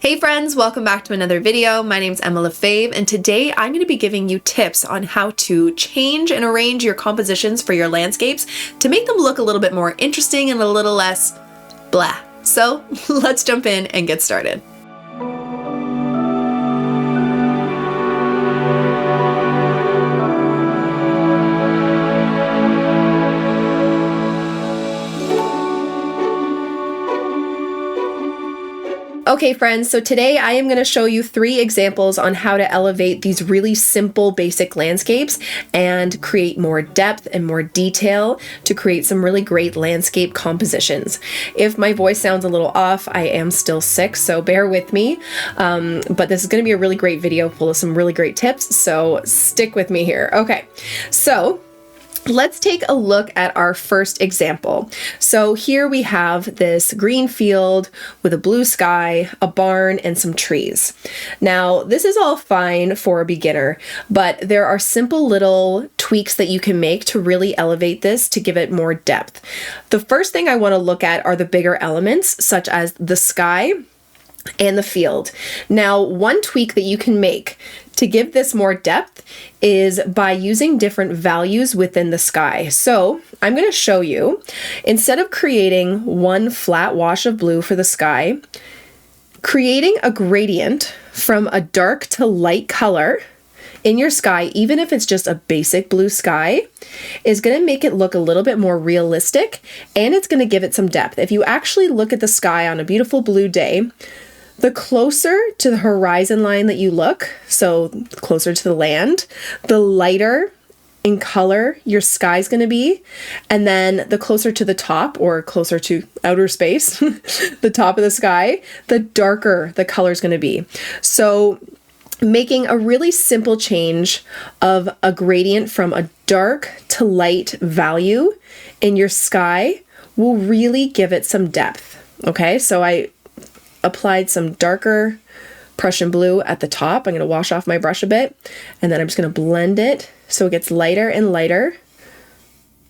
Hey friends, welcome back to another video. My name's Emma Lefebvre, and today I'm going to be giving you tips on how to change and arrange your compositions for your landscapes to make them look a little bit more interesting and a little less blah. So let's jump in and get started. Okay friends, so today I am going to show you 3 examples on how to elevate these really simple basic landscapes and create more depth and more detail to create some really great landscape compositions. If my voice sounds a little off, I am still sick, so bear with me. But this is going to be a really great video full of some really great tips, so stick with me here. Okay, so let's take a look at our first example. So here we have this green field with a blue sky, a barn, and some trees. Now, this is all fine for a beginner, but there are simple little tweaks that you can make to really elevate this to give it more depth. The first thing I want to look at are the bigger elements, such as the sky and the field. Now, one tweak that you can make to give this more depth is by using different values within the sky. So I'm going to show you, instead of creating one flat wash of blue for the sky, creating a gradient from a dark to light color in your sky, even if it's just a basic blue sky, is going to make it look a little bit more realistic, and it's going to give it some depth. If you actually look at the sky on a beautiful blue day, the closer to the horizon line that you look, so closer to the land, the lighter in color your sky's going to be. And then the closer to the top, or closer to outer space, the top of the sky, the darker the color is going to be. So making a really simple change of a gradient from a dark to light value in your sky will really give it some depth. Okay, so I applied some darker Prussian blue at the top. I'm going to wash off my brush a bit, and then I'm just going to blend it so it gets lighter and lighter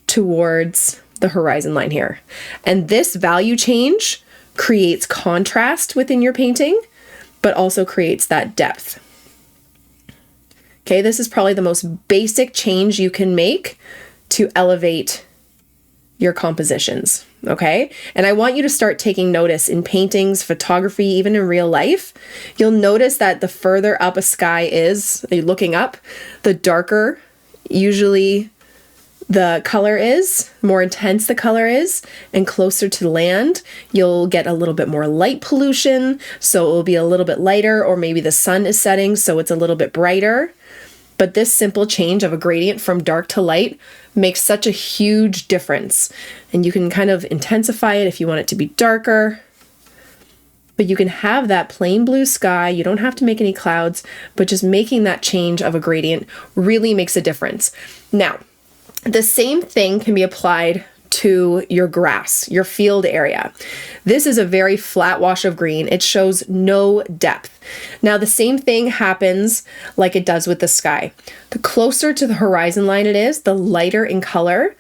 towards the horizon line here. And this value change creates contrast within your painting, but also creates that depth. Okay, this is probably the most basic change you can make to elevate your compositions. Okay, and I want you to start taking notice in paintings, photography, even in real life. You'll notice that the further up a sky is, you're looking up, the darker usually the color is, more intense the color is, and closer to land, you'll get a little bit more light pollution, so it will be a little bit lighter, or maybe the sun is setting, so it's a little bit brighter. But this simple change of a gradient from dark to light makes such a huge difference. And you can kind of intensify it if you want it to be darker. But you can have that plain blue sky. You don't have to make any clouds, but just making that change of a gradient really makes a difference. Now, the same thing can be applied to your grass, your field area. This is a very flat wash of green. It shows no depth. Now, the same thing happens like it does with the sky. The closer to the horizon line it is, the lighter in color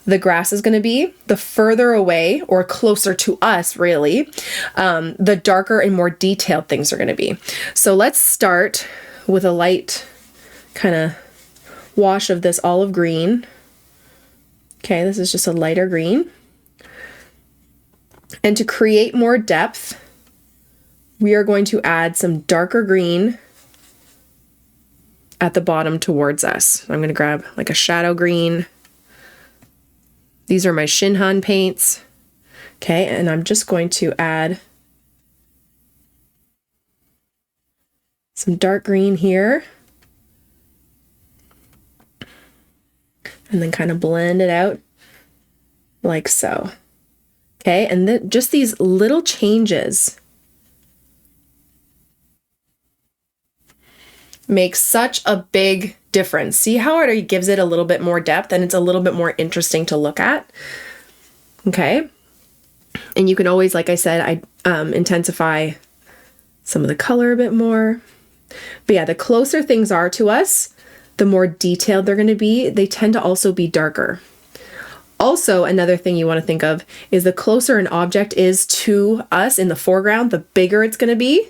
the grass is going to be. The further away, or closer to us really, the darker and more detailed things are going to be. So let's start with a light kind of wash of this olive green. Okay, this is just a lighter green. And to create more depth, we are going to add some darker green at the bottom towards us. I'm going to grab like a shadow green. These are my Shinhan paints. Okay, and I'm just going to add some dark green here. And then kind of blend it out like so. Okay, and then just these little changes make such a big difference. See how it gives it a little bit more depth, and it's a little bit more interesting to look at. Okay, and you can always, like I said, intensify some of the color a bit more. But yeah, the closer things are to us, the more detailed they're going to be. They tend to also be darker. Also, another thing you want to think of is the closer an object is to us in the foreground, the bigger it's going to be.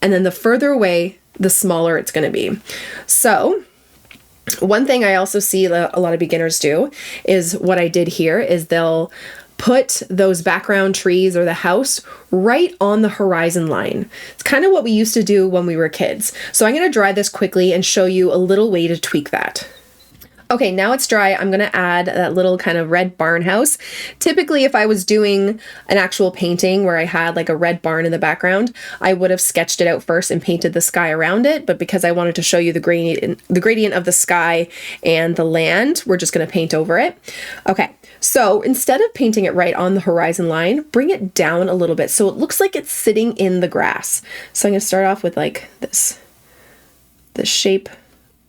And then the further away, the smaller it's going to be. So one thing I also see a lot of beginners do is what I did here is they'll put those background trees or the house right on the horizon line. It's kind of what we used to do when we were kids. So I'm going to dry this quickly and show you a little way to tweak that. Okay, now it's dry. I'm going to add that little kind of red barn house. Typically, if I was doing an actual painting where I had like a red barn in the background, I would have sketched it out first and painted the sky around it. But because I wanted to show you the gradient of the sky and the land, we're just going to paint over it. Okay, so instead of painting it right on the horizon line, bring it down a little bit so it looks like it's sitting in the grass. So I'm going to start off with like this shape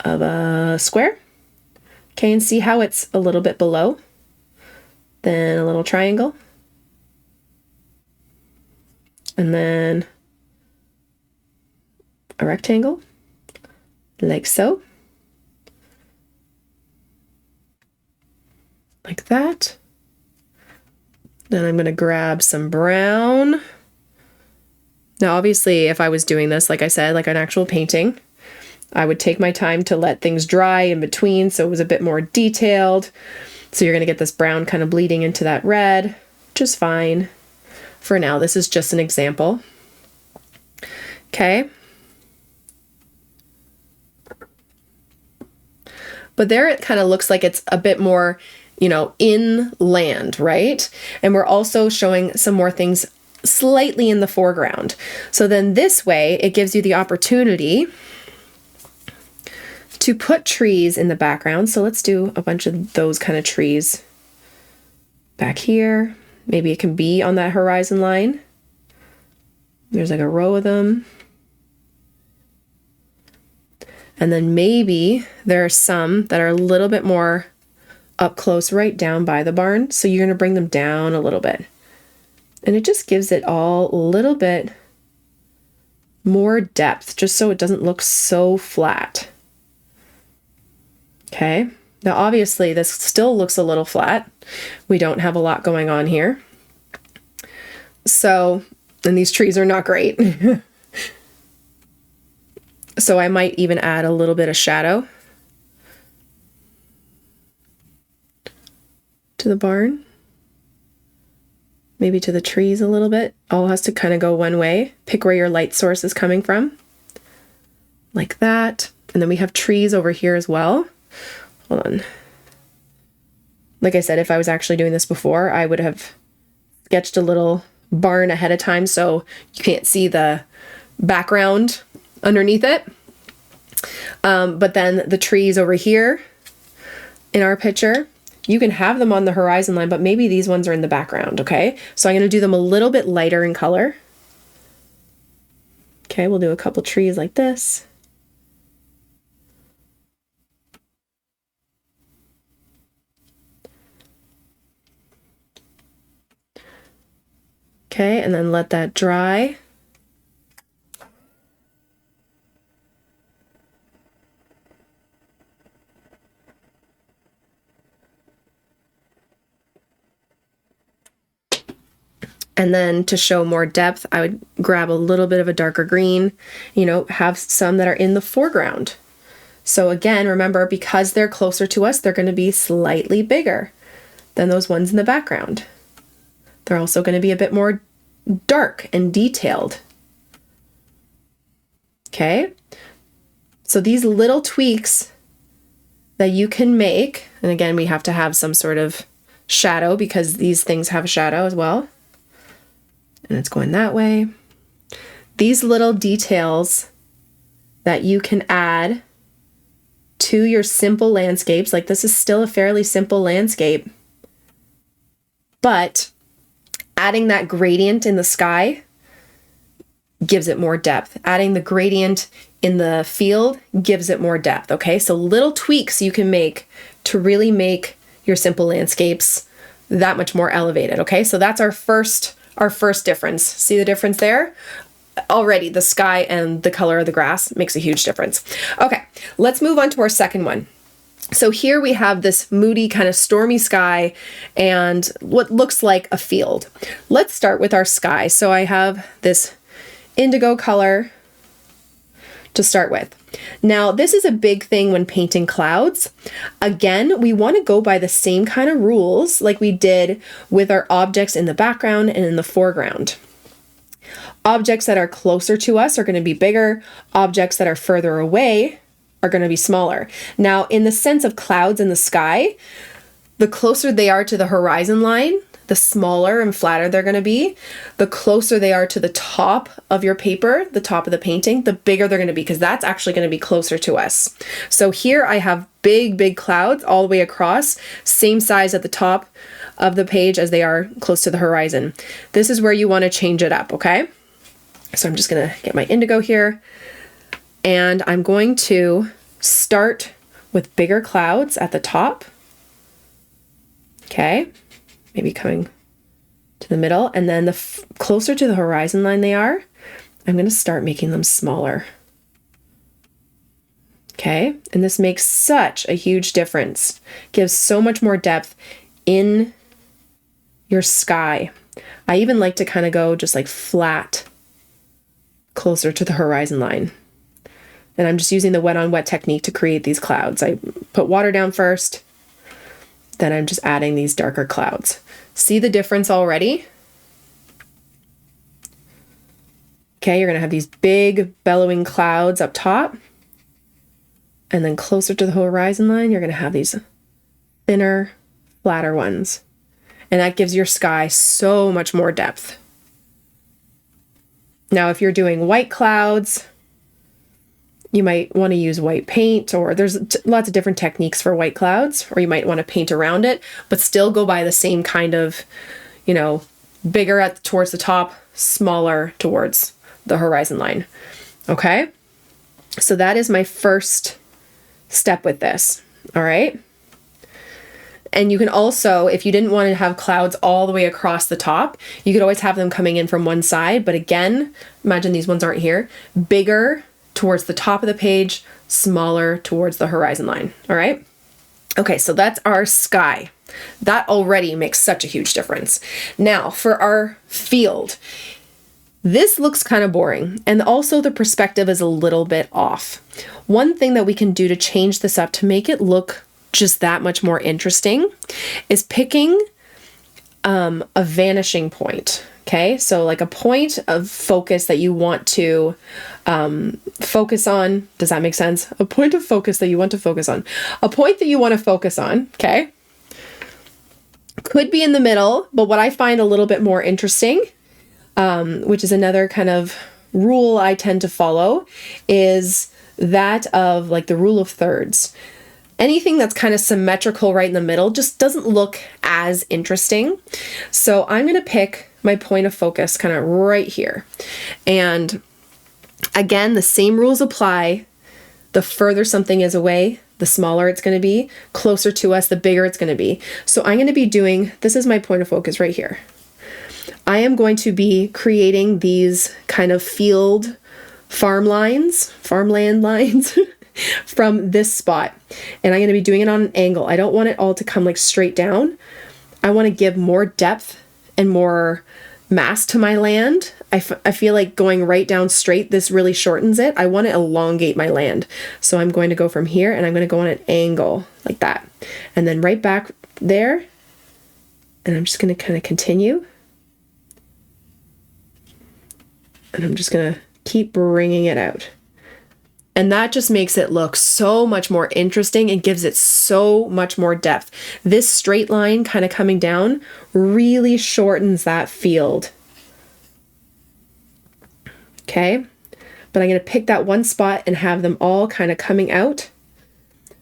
of a square. Okay, and see how it's a little bit below, then a little triangle, and then a rectangle, like so, like that. Then I'm going to grab some brown. Now, obviously, if I was doing this, like I said, like an actual painting, I would take my time to let things dry in between so it was a bit more detailed. So you're going to get this brown kind of bleeding into that red, which is fine. For now, this is just an example. Okay. But there it kind of looks like it's a bit more, you know, inland, right? And we're also showing some more things slightly in the foreground. So then this way, it gives you the opportunity to put trees in the background. So let's do a bunch of those kind of trees back here. Maybe it can be on that horizon line. There's like a row of them. And then maybe there are some that are a little bit more up close right down by the barn. So you're going to bring them down a little bit. And it just gives it all a little bit more depth, just so it doesn't look so flat. Okay, now obviously this still looks a little flat. We don't have a lot going on here. So, and these trees are not great. So I might even add a little bit of shadow to the barn. Maybe to the trees a little bit. All has to kind of go one way. Pick where your light source is coming from. Like that. And then we have trees over here as well. Hold on. Like I said, if I was actually doing this before, I would have sketched a little barn ahead of time so you can't see the background underneath it. But then the trees over here in our picture, you can have them on the horizon line, but maybe these ones are in the background, okay? So I'm going to do them a little bit lighter in color. Okay, we'll do a couple trees like this. Okay, and then let that dry. And then to show more depth, I would grab a little bit of a darker green, you know, have some that are in the foreground. So again, remember, because they're closer to us, they're going to be slightly bigger than those ones in the background. They're also going to be a bit more dark and detailed. Okay, so these little tweaks that you can make, and again, we have to have some sort of shadow because these things have a shadow as well. And it's going that way. These little details that you can add to your simple landscapes, like this is still a fairly simple landscape, but adding that gradient in the sky gives it more depth. Adding the gradient in the field gives it more depth, okay? So little tweaks you can make to really make your simple landscapes that much more elevated, okay? So that's our first difference. See the difference there? Already the sky and the color of the grass makes a huge difference. Okay, let's move on to our second one. So here we have this moody kind of stormy sky and what looks like a field. Let's start with our sky. So I have this indigo color to start with. Now, this is a big thing when painting clouds. Again, we want to go by the same kind of rules like we did with our objects in the background and in the foreground. Objects that are closer to us are going to be bigger. Objects that are further away are going to be smaller. Now, in the sense of clouds in the sky, the closer they are to the horizon line, the smaller and flatter they're going to be. The closer they are to the top of your paper, the top of the painting, the bigger they're going to be, because that's actually going to be closer to us. So here I have big clouds all the way across, same size at the top of the page as they are close to the horizon. This is where you want to change it up, okay? So I'm just going to get my indigo here, and I'm going to start with bigger clouds at the top. Okay. Maybe coming to the middle, and then the closer to the horizon line they are, I'm going to start making them smaller. Okay, and this makes such a huge difference. Gives so much more depth in your sky. I even like to kind of go just like flat, closer to the horizon line. And I'm just using the wet on wet technique to create these clouds. I put water down first, then I'm just adding these darker clouds. See the difference already? Okay, you're going to have these big bellowing clouds up top. And then closer to the horizon line, you're going to have these thinner, flatter ones. And that gives your sky so much more depth. Now, if you're doing white clouds, you might want to use white paint, or there's lots of different techniques for white clouds, or you might want to paint around it, but still go by the same kind of, bigger towards the top, smaller towards the horizon line. Okay? So that is my first step with this. All right? And you can also, if you didn't want to have clouds all the way across the top, you could always have them coming in from one side. But again, imagine these ones aren't here. Bigger towards the top of the page, smaller towards the horizon line. All right. Okay, so that's our sky. That already makes such a huge difference. Now for our field, this looks kind of boring, and also the perspective is a little bit off. One thing that we can do to change this up to make it look just that much more interesting is picking a vanishing point. Okay, so like a point of focus that you want to focus on. Does that make sense? A point of focus that you want to focus on. A point that you want to focus on, okay? Could be in the middle, but what I find a little bit more interesting, which is another kind of rule I tend to follow, is that of like the rule of thirds. Anything that's kind of symmetrical right in the middle just doesn't look as interesting. So I'm going to pick my point of focus kind of right here. And again, the same rules apply. The further something is away, the smaller it's going to be. Closer to us, the bigger it's going to be. So I'm going to be doing, this is my point of focus right here. I am going to be creating these kind of farmland lines from this spot. And I'm going to be doing it on an angle. I don't want it all to come like straight down. I want to give more depth and more mass to my land. I feel like going right down straight, this really shortens it. I want to elongate my land. So I'm going to go from here and I'm going to go on an angle like that. And then right back there. And I'm just going to kind of continue. And I'm just going to keep bringing it out. And that just makes it look so much more interesting and gives it so much more depth. This straight line kind of coming down really shortens that field. Okay, but I'm going to pick that one spot and have them all kind of coming out.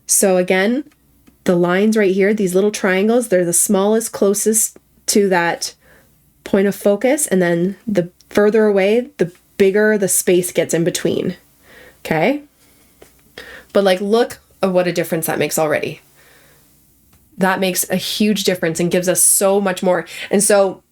So again, the lines right here, these little triangles, they're the smallest, closest to that point of focus. And then the further away, the bigger the space gets in between. Okay, but like, look at what a difference that makes already. That makes a huge difference and gives us so much more. And so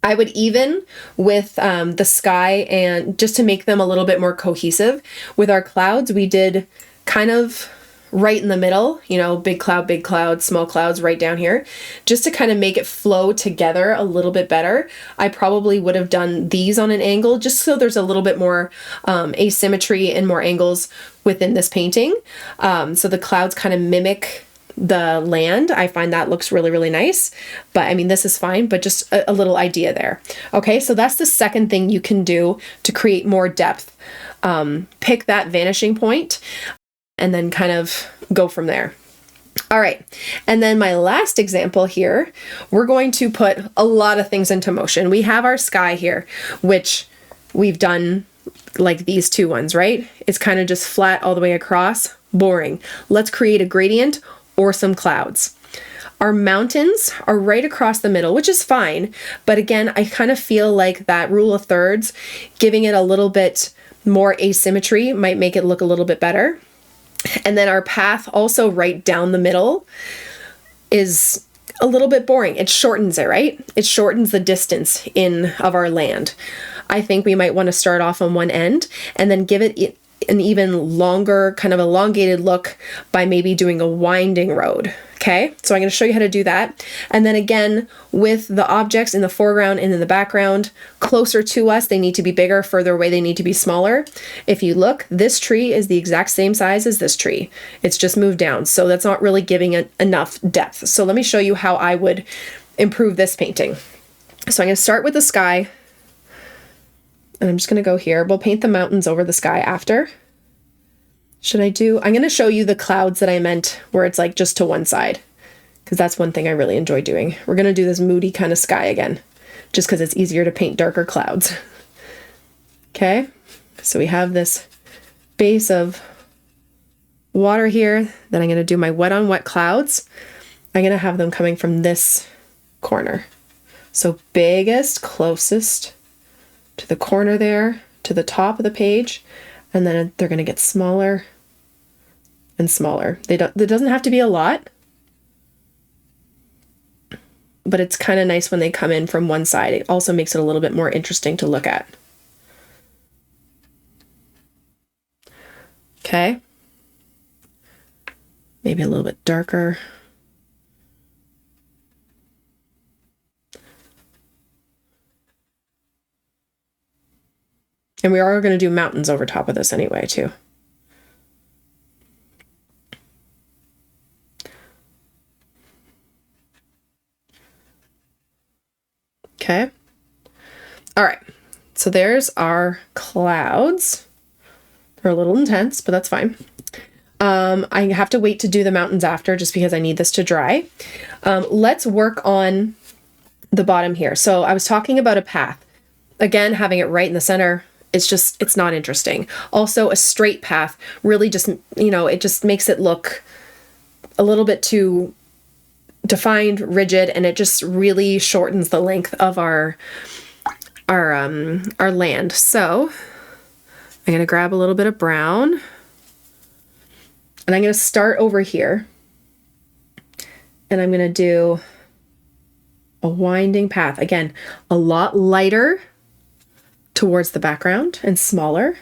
I would even with the sky, and just to make them a little bit more cohesive with our clouds, we did kind of right in the middle, you know, big cloud, small clouds right down here, just to kind of make it flow together a little bit better. I probably would have done these on an angle just so there's a little bit more asymmetry and more angles within this painting. So the clouds kind of mimic the land. I find that looks really, really nice. But I mean, this is fine, but just a little idea there. Okay, so that's the second thing you can do to create more depth. Pick that vanishing point and then kind of go from there. All right, and then my last example here, we're going to put a lot of things into motion. We have our sky here, which we've done like these two ones, right? It's kind of just flat all the way across, boring. Let's create a gradient or some clouds. Our mountains are right across the middle, which is fine, but again, I kind of feel like that rule of thirds, giving it a little bit more asymmetry might make it look a little bit better. And then our path also right down the middle is a little bit boring. It shortens it, right? It shortens the distance of our land. I think we might want to start off on one end and then give it an even longer, kind of elongated look by maybe doing a winding road. Okay, so I'm going to show you how to do that. And then again, with the objects in the foreground and in the background, closer to us, they need to be bigger, further away, they need to be smaller. If you look, this tree is the exact same size as this tree. It's just moved down, so that's not really giving it enough depth. So let me show you how I would improve this painting. So I'm going to start with the sky, and I'm just going to go here. We'll paint the mountains over the sky after. I'm going to show you the clouds that I meant where it's like just to one side, because that's one thing I really enjoy doing. We're going to do this moody kind of sky again, just because it's easier to paint darker clouds. Okay, so we have this base of water here. Then I'm going to do my wet on wet clouds. I'm going to have them coming from this corner. So biggest, closest to the corner there, to the top of the page, and then they're going to get smaller and smaller. There doesn't have to be a lot, but it's kind of nice when they come in from one side. It also makes it a little bit more interesting to look at. Okay. Maybe a little bit darker. And we are going to do mountains over top of this anyway, too. Okay. All right. So there's our clouds. They're a little intense, but that's fine. I have to wait to do the mountains after just because I need this to dry. Let's work on the bottom here. So I was talking about a path. Again, having it right in the center, it's not interesting. Also, a straight path really just, it just makes it look a little bit too defined, rigid, and it just really shortens the length of our land. So I'm going to grab a little bit of brown, and I'm going to start over here, and I'm going to do a winding path. Again, a lot lighter towards the background and smaller.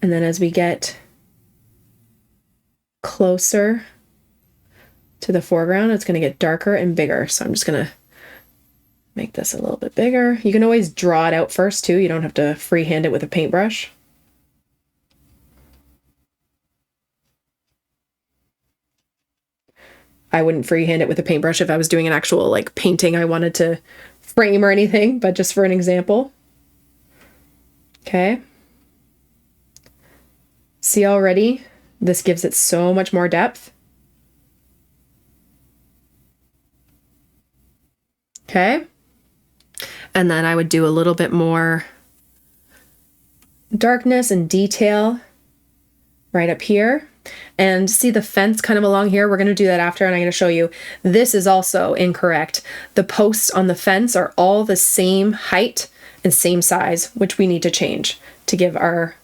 And then as we get closer to the foreground, it's going to get darker and bigger. So I'm just going to make this a little bit bigger. You can always draw it out first too. You don't have to freehand it with a paintbrush. I wouldn't freehand it with a paintbrush if I was doing an actual like painting I wanted to frame or anything, but just for an example. Okay. See already, this gives it so much more depth. Okay. And then I would do a little bit more darkness and detail right up here. And see the fence kind of along here? We're going to do that after, and I'm going to show you. This is also incorrect. The posts on the fence are all the same height and same size, which we need to change to give our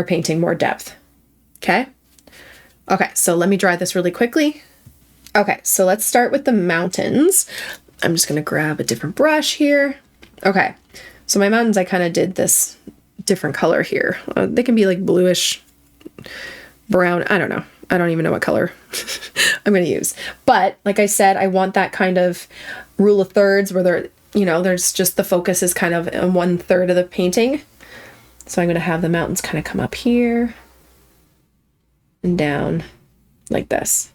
painting more depth. Okay? Okay, so let me dry this really quickly. Okay, so let's start with the mountains. I'm just going to grab a different brush here. Okay, so my mountains, I kind of did this different color here. They can be like bluish, brown. I don't know. I don't even know what color I'm going to use. But like I said, I want that kind of rule of thirds where there, you know, there's just the focus is kind of on 1/3 of the painting. So I'm going to have the mountains kind of come up here and down like this.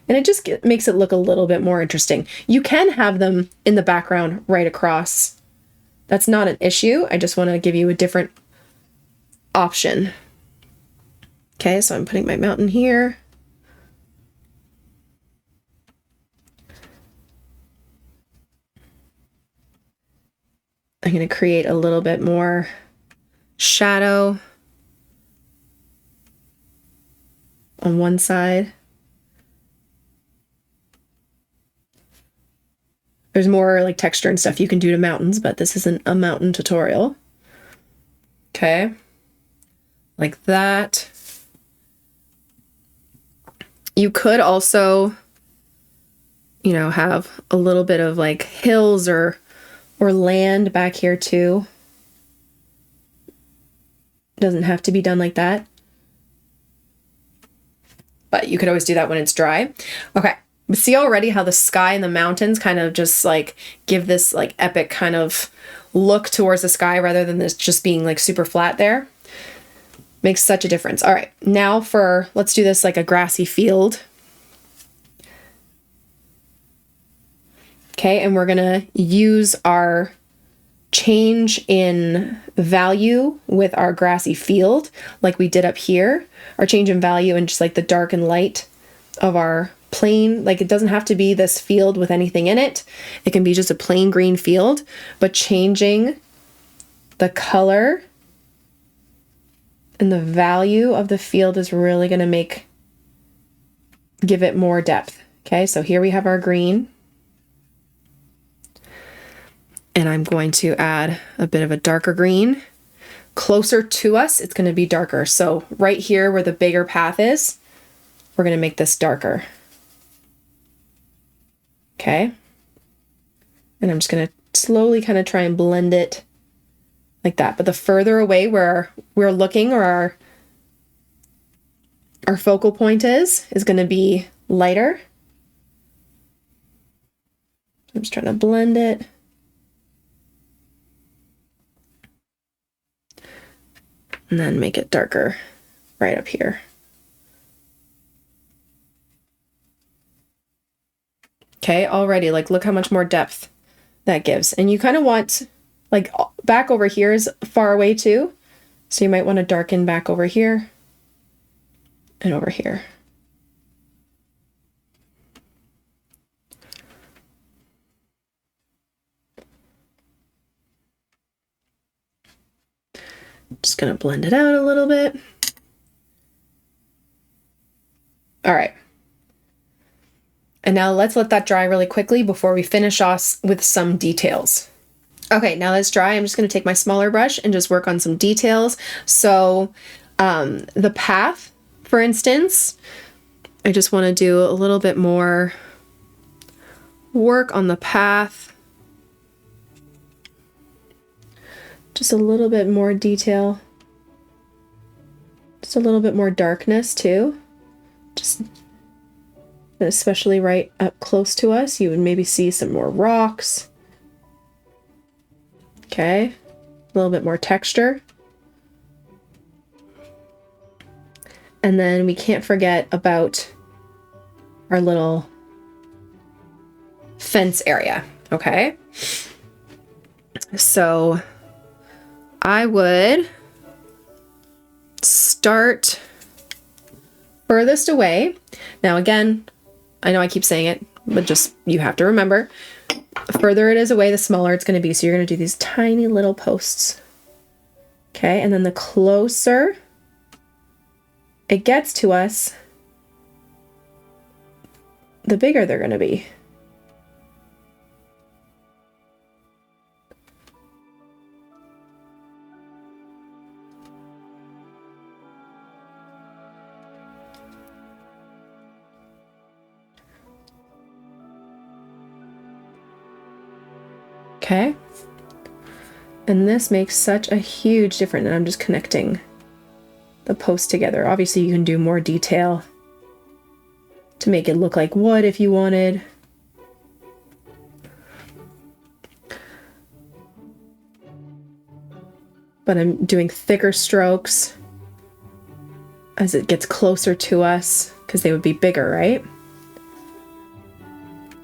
And it just makes it look a little bit more interesting. You can have them in the background right across. That's not an issue. I just want to give you a different option. Okay, so I'm putting my mountain here. I'm going to create a little bit more shadow on one side. There's more like texture and stuff you can do to mountains, but this isn't a mountain tutorial. Okay, like that. You could also, you know, have a little bit of like hills or land back here too. Doesn't have to be done like that, but you could always do that when it's dry. Okay. But see already how the sky and the mountains kind of just like give this like epic kind of look towards the sky rather than this just being like super flat there. Makes such a difference. All right, now for, let's do this like a grassy field. Okay, and we're gonna use our change in value with our grassy field like we did up here. Our change in value and just like the dark and light of our plain, like it doesn't have to be this field with anything in it. It can be just a plain green field, but changing the color and the value of the field is really going to give it more depth. Okay, so here we have our green. And I'm going to add a bit of a darker green. Closer to us, it's going to be darker. So right here where the bigger path is, we're going to make this darker. Okay. And I'm just going to slowly kind of try and blend it like that. But the further away where we're looking or our focal point is going to be lighter. I'm just trying to blend it. And then make it darker right up here. Okay, already, like, look how much more depth that gives. And you kind of want, like, back over here is far away too. So you might want to darken back over here and over here. Just gonna blend it out a little bit. All right. And now let's let that dry really quickly before we finish off with some details. Okay, now that's dry. I'm just going to take my smaller brush and just work on some details. So the path, for instance, I just want to do a little bit more work on the path. Just a little bit more detail. Just a little bit more darkness too. Just especially right up close to us, you would maybe see some more rocks. Okay, a little bit more texture. And then we can't forget about our little fence area, okay? So I would start furthest away. Now again, I know I keep saying it, but just, you have to remember, the further it is away, the smaller it's going to be. So you're going to do these tiny little posts. Okay, and then the closer it gets to us, the bigger they're going to be. Okay, and this makes such a huge difference, and I'm just connecting the post together. Obviously you can do more detail to make it look like wood if you wanted. But I'm doing thicker strokes as it gets closer to us because they would be bigger, right?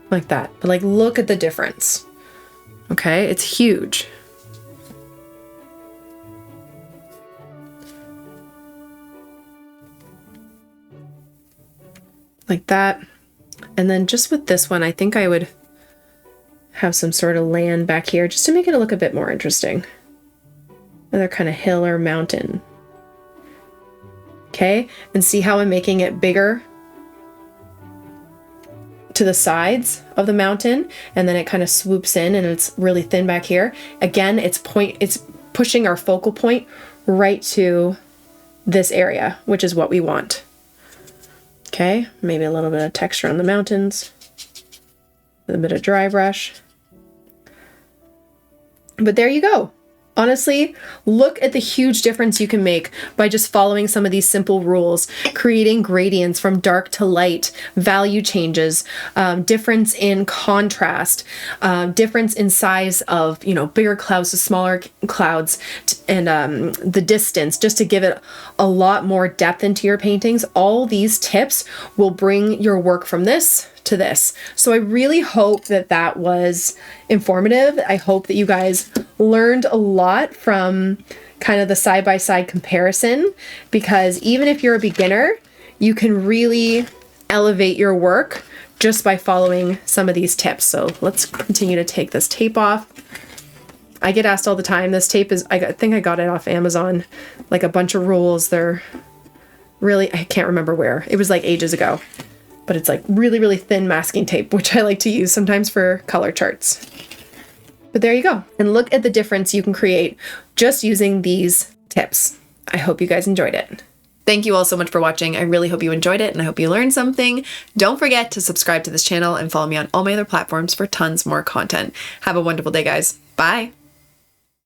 Like that. But like, look at the difference. Okay, it's huge. Like that. And then just with this one, I think I would have some sort of land back here just to make it look a bit more interesting. Another kind of hill or mountain. Okay, and see how I'm making it bigger to the sides of the mountain, and then it kind of swoops in and it's really thin back here. Again, it's pushing our focal point right to this area, which is what we want. Okay, maybe a little bit of texture on the mountains, a bit of dry brush. But there you go. Honestly, look at the huge difference you can make by just following some of these simple rules, creating gradients from dark to light, value changes, difference in contrast, difference in size of, bigger clouds to smaller clouds, and the distance, just to give it a lot more depth into your paintings. All these tips will bring your work from this to this. So I really hope that was informative. I hope that you guys learned a lot from kind of the side-by-side comparison, because even if you're a beginner, you can really elevate your work just by following some of these tips. So let's continue to take this tape off. I get asked all the time. This tape is, I think I got it off Amazon, like a bunch of rules. They're really, I can't remember where. It was like ages ago. But it's like really, really thin masking tape, which I like to use sometimes for color charts. But there you go. And look at the difference you can create just using these tips. I hope you guys enjoyed it. Thank you all so much for watching. I really hope you enjoyed it and I hope you learned something. Don't forget to subscribe to this channel and follow me on all my other platforms for tons more content. Have a wonderful day, guys. Bye.